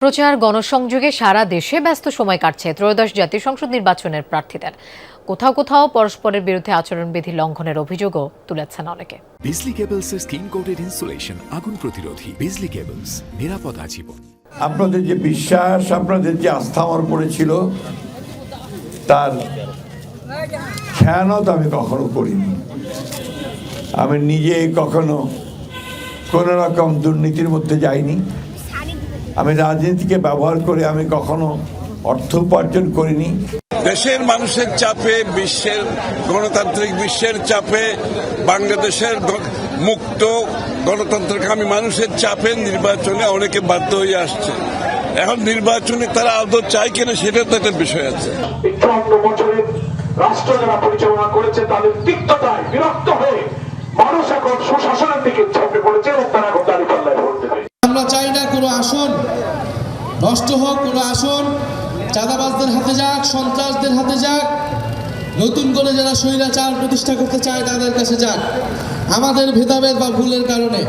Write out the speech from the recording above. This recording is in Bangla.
প্রচার গণসংযোগে সারা দেশে ব্যস্ত সময় কাটছে ত্রয়োদশ জাতীয় সংসদ নির্বাচনের প্রার্থীদের। কোথাও কোথাও পরস্পরের বিরুদ্ধে আচরণবিধি লঙ্ঘনের অভিযোগও তুলেছেন অনেকে। বিজলি কেবলসের স্কিন কোটেড ইনসুলেশন আগুন প্রতিরোধী। বিজলি কেবলস, নিরাপদ আজীবন। আপনাদের যে বিশ্বাস, আপনাদের যে আস্থা আমার উপরে ছিল, তার খেয়ানত আমি কখনো করিনি। আমি নিজে কখনো কোনো রকম দুর্নীতির মধ্যে যাইনি। আমি রাজনীতিকে ব্যবহার করে আমি কখনো অর্থ উপার্জন করিনি। দেশের মানুষের চাপে, বিশ্বের গণতান্ত্রিক বিশ্বের চাপে, বাংলাদেশের মুক্ত গণতন্ত্রকামী মানুষের চাপে নির্বাচনে অনেকে বাধ্য হয়ে আসছে। এখন নির্বাচনে তারা আদৌ চায় কিনা সেটা তো একটা বিষয় আছে। ৫৪ বছরের রাষ্ট্র যারা পরিচালনা করেছে তাদের তিক্ততায় বিরক্ত হয়ে মানুষ এখন সুশাসনের দিকে ঝাঁপে পড়েছে এবং তারা এখন দাঁড়িপাল্লায় ভোট দেবে। আমরা চাই না কোনো আসন নষ্ট হোক, কোনো আসন চাঁদাবাজদের হাতে যাক, সন্ত্রাসদের হাতে যাক, নতুন করে যারা স্বৈরাচার প্রতিষ্ঠা করতে চায় তাদের কাছে যাক, আমাদের ভেদাভেদ বা ভুলের কারণে।